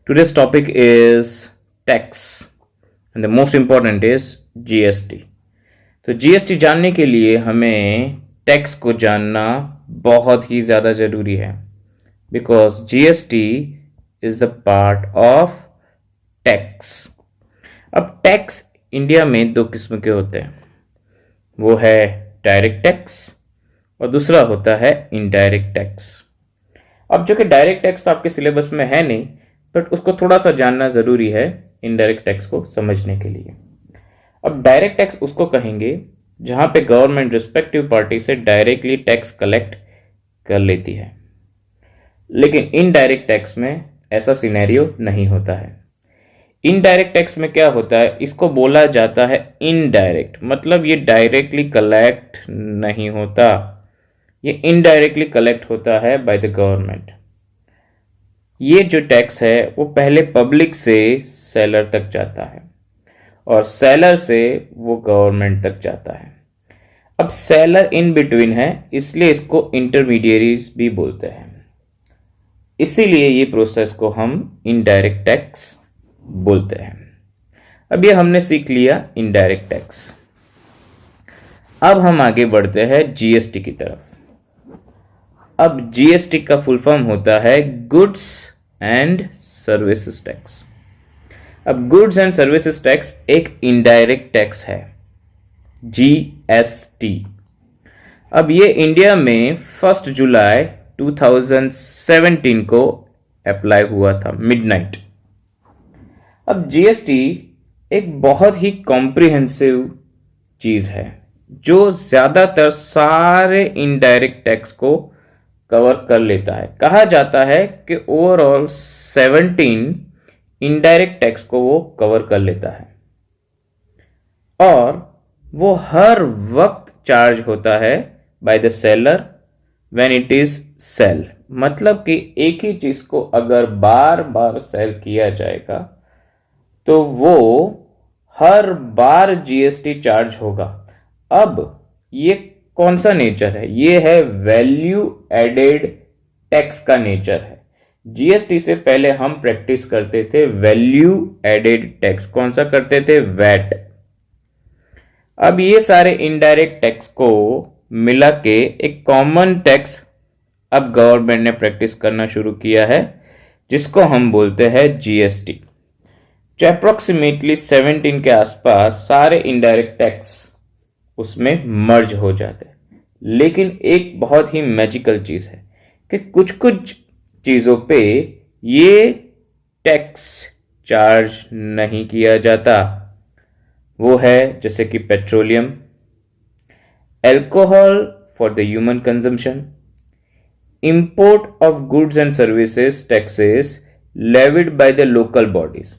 Today's topic is tax and the most important is GST. तो GST जानने के लिए हमें टैक्स को जानना बहुत ही ज़्यादा ज़रूरी है because GST is the part of tax. अब टैक्स इंडिया में दो किस्म के होते हैं, वो है डायरेक्ट टैक्स और दूसरा होता है इनडायरेक्ट टैक्स. अब जो कि डायरेक्ट टैक्स तो आपके सिलेबस में है नहीं, बट उसको थोड़ा सा जानना ज़रूरी है इनडायरेक्ट टैक्स को समझने के लिए. अब डायरेक्ट टैक्स उसको कहेंगे जहां पे गवर्नमेंट रिस्पेक्टिव पार्टी से डायरेक्टली टैक्स कलेक्ट कर लेती है. लेकिन इनडायरेक्ट टैक्स में ऐसा सिनेरियो नहीं होता है. इनडायरेक्ट टैक्स में क्या होता है, इसको बोला जाता है इनडायरेक्ट, मतलब ये डायरेक्टली कलेक्ट नहीं होता, ये इनडायरेक्टली कलेक्ट होता है बाय द गवर्नमेंट. ये जो टैक्स है वो पहले पब्लिक से सेलर तक जाता है और सेलर से वो गवर्नमेंट तक जाता है. अब सेलर इन बिटवीन है, इसलिए इसको इंटरमीडियरीज भी बोलते हैं. इसीलिए ये प्रोसेस को हम इनडायरेक्ट टैक्स बोलते हैं. अब ये हमने सीख लिया इनडायरेक्ट टैक्स. अब हम आगे बढ़ते हैं जीएसटी की तरफ. अब जीएसटी का फुल फॉर्म होता है गुड्स एंड सर्विसेज टैक्स. अब गुड्स एंड सर्विसेज टैक्स एक इनडायरेक्ट टैक्स है, जीएसटी. अब ये इंडिया में 1 जुलाई 2017 को अप्लाई हुआ था, मिडनाइट. अब जीएसटी एक बहुत ही कॉम्प्रिहेंसिव चीज है जो ज्यादातर सारे इनडायरेक्ट टैक्स को कवर कर लेता है. कहा जाता है कि ओवरऑल 17 इनडायरेक्ट टैक्स को वो कवर कर लेता है और वो हर वक्त चार्ज होता है by the seller when it is sale. मतलब कि एक ही चीज को अगर बार बार सेल किया जाएगा तो वो हर बार जीएसटी चार्ज होगा. अब ये कौन सा नेचर है, ये है वैल्यू एडेड टैक्स का नेचर है. जीएसटी से पहले हम प्रैक्टिस करते थे वैल्यू एडेड टैक्स. कौन सा करते थे, वैट. अब ये सारे इनडायरेक्ट टैक्स को मिला के एक कॉमन टैक्स अब गवर्नमेंट ने प्रैक्टिस करना शुरू किया है जिसको हम बोलते हैं जीएसटी. जो अप्रोक्सीमेटली 17 के आसपास सारे इनडायरेक्ट टैक्स उसमें मर्ज हो जाते हैं. लेकिन एक बहुत ही मैजिकल चीज है कि कुछ कुछ चीजों पे ये टैक्स चार्ज नहीं किया जाता. वो है जैसे कि petroleum, alcohol for the human consumption, import of goods and services taxes levied by the local bodies.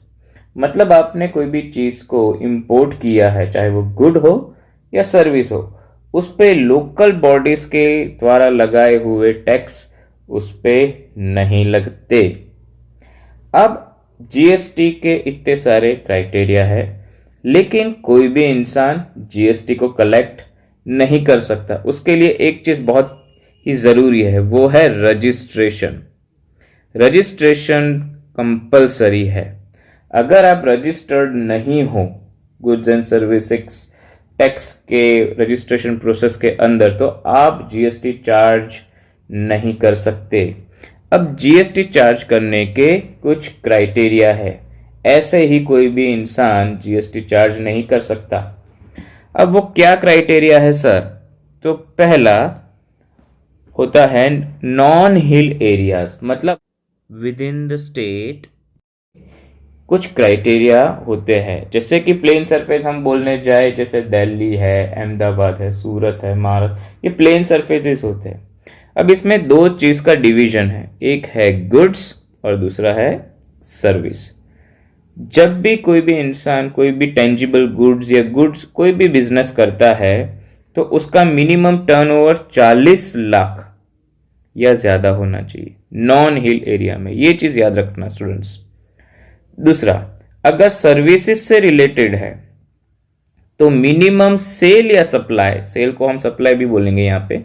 मतलब आपने कोई भी चीज को इंपोर्ट किया है, चाहे वो गुड हो या सर्विस हो, उस पे लोकल बॉडीज के द्वारा लगाए हुए टैक्स उस पे नहीं लगते. अब जीएसटी के इतने सारे क्राइटेरिया है, लेकिन कोई भी इंसान जीएसटी को कलेक्ट नहीं कर सकता. उसके लिए एक चीज बहुत ही जरूरी है, वो है रजिस्ट्रेशन. रजिस्ट्रेशन कंपलसरी है. अगर आप रजिस्टर्ड नहीं हो गुड्स एंड सर्विसेज टैक्स के रजिस्ट्रेशन प्रोसेस के अंदर, तो आप जीएसटी चार्ज नहीं कर सकते. अब जीएसटी चार्ज करने के कुछ क्राइटेरिया है, ऐसे ही कोई भी इंसान जीएसटी चार्ज नहीं कर सकता. अब वो क्या क्राइटेरिया है सर? तो पहला होता है नॉन हिल एरियाज, मतलब विद इन द स्टेट कुछ क्राइटेरिया होते हैं. जैसे कि प्लेन सरफेस हम बोलने जाए, जैसे दिल्ली है, अहमदाबाद है, सूरत है, महाराष्ट्र, ये प्लेन सरफेसेस होते हैं. अब इसमें दो चीज का डिवीजन है, एक है गुड्स और दूसरा है सर्विस. जब भी कोई भी इंसान कोई भी टेंजिबल गुड्स या गुड्स कोई भी बिजनेस करता है तो उसका मिनिमम टर्नओवर 40 लाख या ज्यादा होना चाहिए नॉन हिल एरिया में. ये चीज याद रखना स्टूडेंट्स. दूसरा, अगर सर्विसेज से रिलेटेड है तो मिनिमम सेल या सप्लाई, सेल को हम सप्लाई भी बोलेंगे यहां पे,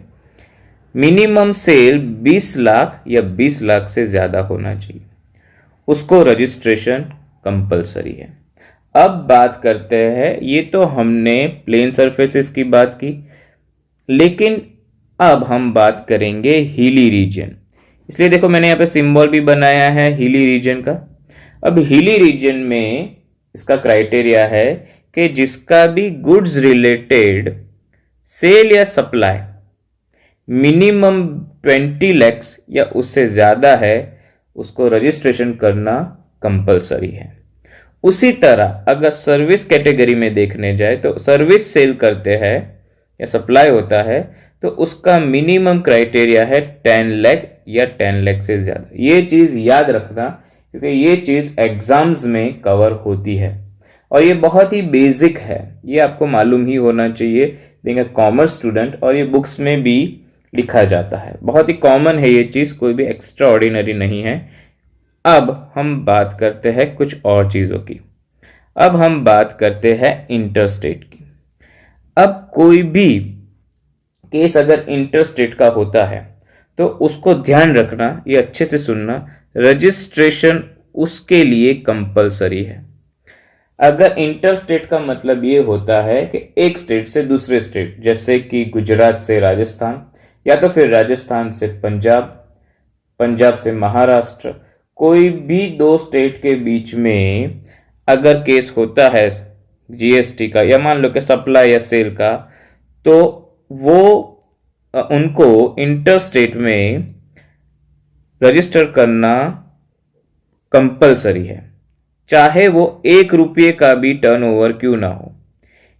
मिनिमम सेल 20 लाख या 20 लाख से ज्यादा होना चाहिए. उसको रजिस्ट्रेशन कंपलसरी है। अब बात करते हैं, ये तो हमने प्लेन सरफेसेस की बात की, लेकिन अब हम बात करेंगे हिली रीजन। इसलिए देखो मैंने यहाँ पे सिंबल भी बनाया है हिली रीजन का। अब हिली रीजन में इसका क्राइटेरिया है कि जिसका भी गुड्स रिलेटेड सेल या सप्लाई मिनिमम 20 लाख या उससे ज्यादा है, उसको रजिस्ट्रेशन करना कंपलसरी है। उसी तरह अगर सर्विस कैटेगरी में देखने जाए तो सर्विस सेल करते हैं या सप्लाई होता है तो उसका मिनिमम क्राइटेरिया है 10 लाख या 10 लाख से ज्यादा। ये चीज याद रखना क्योंकि ये चीज एग्जाम्स में कवर होती है और ये बहुत ही बेसिक है, ये आपको मालूम ही होना चाहिए बीइंग अ कॉमर्स स्टूडेंट, और ये बुक्स में भी लिखा जाता है। बहुत ही कॉमन है ये चीज, कोई भी एक्स्ट्रा ऑर्डिनरी नहीं है। अब हम बात करते हैं कुछ और चीजों की। अब हम बात करते हैं इंटरस्टेट की। अब कोई भी केस अगर इंटरस्टेट का होता है तो उसको ध्यान रखना, ये अच्छे से सुनना, रजिस्ट्रेशन उसके लिए कंपलसरी है। अगर इंटरस्टेट का मतलब ये होता है कि एक स्टेट से दूसरे स्टेट, जैसे कि गुजरात से राजस्थान या तो फिर राजस्थान से पंजाब, पंजाब से महाराष्ट्र, कोई भी दो स्टेट के बीच में अगर केस होता है जीएसटी का या मान लो कि सप्लाई या सेल का, तो वो उनको इंटरस्टेट में रजिस्टर करना कंपलसरी है, चाहे वो 1 रुपये का भी टर्नओवर क्यों ना हो।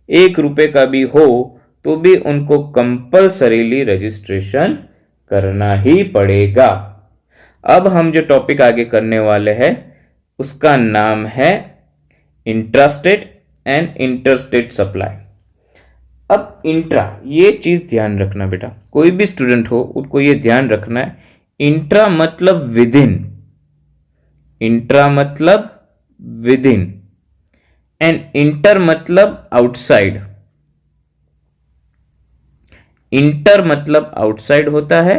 1 रुपये का भी हो तो भी उनको कंपलसरीली रजिस्ट्रेशन करना ही पड़ेगा। अब हम जो टॉपिक आगे करने वाले हैं उसका नाम है इंट्रास्टेट एंड इंटरस्टेट सप्लाई। अब इंट्रा, ये चीज ध्यान रखना बेटा, कोई भी स्टूडेंट हो उसको ये ध्यान रखना है, इंट्रा मतलब विद इन, इंट्रा मतलब विद इन, एंड इंटर मतलब आउटसाइड। इंटर मतलब आउटसाइड होता है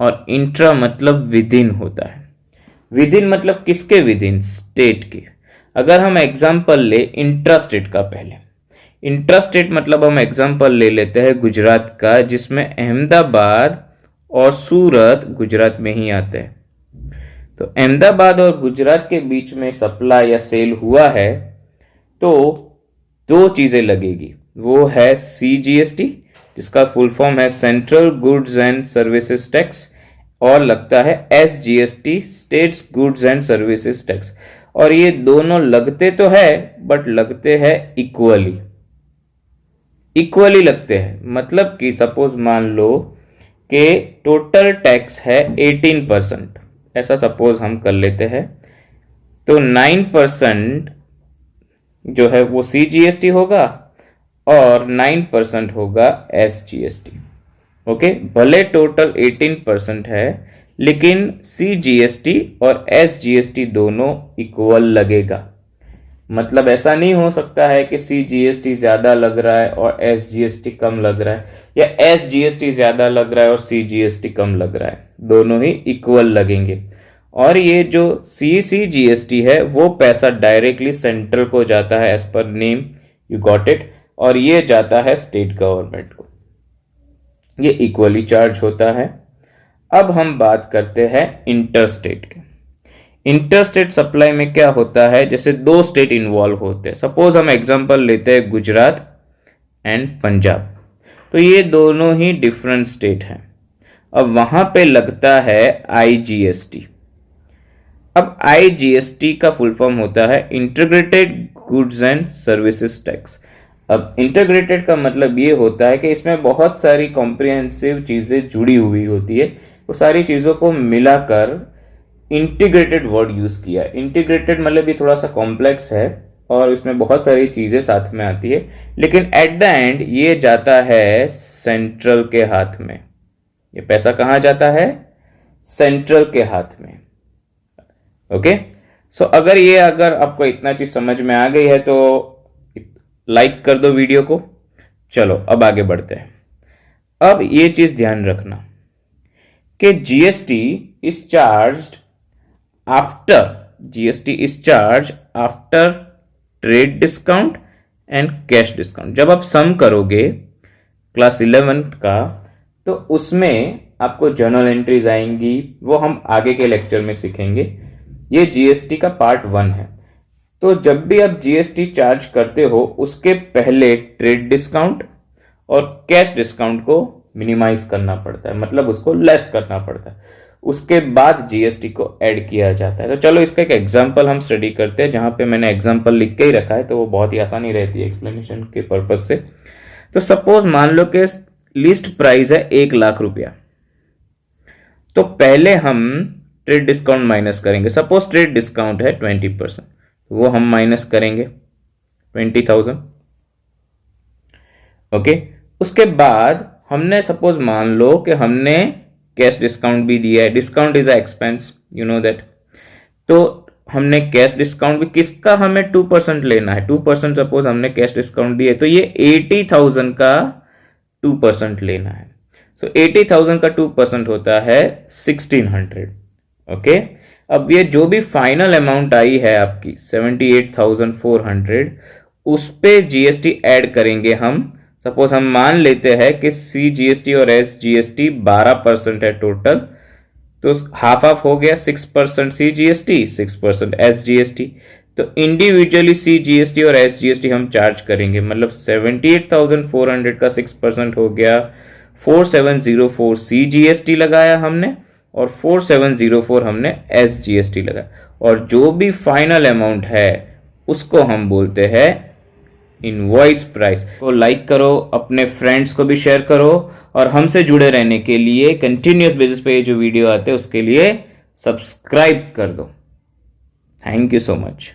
और इंट्रा मतलब विद इन होता है। विद इन मतलब किसके विद इन? स्टेट के। अगर हम एग्जांपल ले इंट्रा स्टेट का, पहले इंट्रा स्टेट मतलब हम एग्जांपल ले लेते हैं गुजरात का, जिसमें अहमदाबाद और सूरत गुजरात में ही आते हैं। तो अहमदाबाद और गुजरात के बीच में सप्लाई या सेल हुआ है तो दो चीजें लगेगी, वो है CGST जिसका फुल फॉर्म है central goods and services tax, और लगता है SGST states goods and services tax. और ये दोनों लगते तो है बट लगते हैं इक्वली, इक्वली लगते हैं। मतलब कि सपोज मान लो कि टोटल टैक्स है 18%, ऐसा सपोज हम कर लेते हैं, तो 9% जो है वो CGST होगा और 9% होगा SGST। ओके, भले टोटल 18% है लेकिन CGST और SGST दोनों इक्वल लगेगा। मतलब ऐसा नहीं हो सकता है कि CGST ज्यादा लग रहा है और SGST कम लग रहा है, या SGST ज्यादा लग रहा है और CGST कम लग रहा है, दोनों ही इक्वल लगेंगे। और ये जो CGST है वो पैसा डायरेक्टली सेंट्रल को जाता है, as per name, you got it, और ये जाता है स्टेट गवर्नमेंट को, ये इक्वली चार्ज होता है। अब हम बात करते हैं इंटरस्टेट के। इंटरस्टेट सप्लाई में क्या होता है, जैसे दो स्टेट इन्वॉल्व होते हैं, सपोज हम एग्जांपल लेते हैं गुजरात एंड पंजाब, तो ये दोनों ही डिफरेंट स्टेट हैं। अब वहां पे लगता है IGST। अब IGST का फुल फॉर्म होता है integrated goods and services tax. अब इंटीग्रेटेड का मतलब ये होता है कि इसमें बहुत सारी कॉम्प्रिहेंसिव चीजें जुड़ी हुई होती है, वो सारी चीजों को मिलाकर इंटीग्रेटेड वर्ड यूज किया है। इंटीग्रेटेड मतलब ये थोड़ा सा कॉम्प्लेक्स है और इसमें बहुत सारी चीजें साथ में आती है, लेकिन एट द एंड ये जाता है सेंट्रल के हाथ में। ये पैसा कहां जाता है? सेंट्रल के हाथ में। ओके, सो अगर आपको इतना चीज समझ में आ गई है तो लाइक कर दो वीडियो को। चलो अब आगे बढ़ते हैं। अब ये चीज ध्यान रखना कि GST is charged after GST is charge after trade discount and cash discount. जब आप सम करोगे क्लास 11th का तो उसमें आपको जर्नल एंट्रीज आएंगी, वो हम आगे के लेक्चर में सीखेंगे। ये जीएसटी का पार्ट 1 है। तो जब भी आप जीएसटी चार्ज करते हो उसके पहले ट्रेड डिस्काउंट और कैश डिस्काउंट को मिनिमाइज करना पड़ता है, मतलब उसको लेस करना पड़ता है, उसके बाद जीएसटी को ऐड किया जाता है। तो चलो इसका एक एग्जांपल हम स्टडी करते हैं, जहां पे मैंने एग्जांपल लिख के ही रखा है तो वो बहुत ही आसानी रहती है एक्सप्लेनेशन के पर्पज से। तो सपोज मान लो कि लिस्ट प्राइस है 1,00,000 रुपया, तो पहले हम ट्रेड डिस्काउंट माइनस करेंगे। सपोज ट्रेड डिस्काउंट है 20%, वो हम माइनस करेंगे 20,000। ओके, उसके बाद हमने सपोज मान लो कि हमने कैश डिस्काउंट भी दिया है। Discount is a expense, you know that. तो हमने कैश डिस्काउंट भी, किसका हमें 2% लेना है, 2% सपोज हमने कैश डिस्काउंट दिया है, तो ये 80,000 का 2% लेना है। सो 80,000 का 2% होता है 1600। ओके, अब ये जो भी फाइनल अमाउंट आई है आपकी 78,400, उस पे जीएसटी ऐड करेंगे हम। सपोज हम मान लेते हैं कि सी जीएसटी और एस जीएसटी 12% है टोटल, तो हाफ हाफ हो गया, 6% सी जीएसटी, 6% एस जीएसटी। तो इंडिविजुअली सी जीएसटी और एस जीएसटी हम चार्ज करेंगे, मतलब 78,400 का 6% हो गया 4704 सी जीएसटी लगाया हमने, और 4704 हमने एस जीएसटी लगाया, और जो भी फाइनल अमाउंट है उसको हम बोलते हैं इनवॉइस प्राइस। तो लाइक करो, अपने फ्रेंड्स को भी शेयर करो, और हमसे जुड़े रहने के लिए कंटिन्यूअस बेसिस पे जो वीडियो आते हैं उसके लिए सब्सक्राइब कर दो। Thank you so much.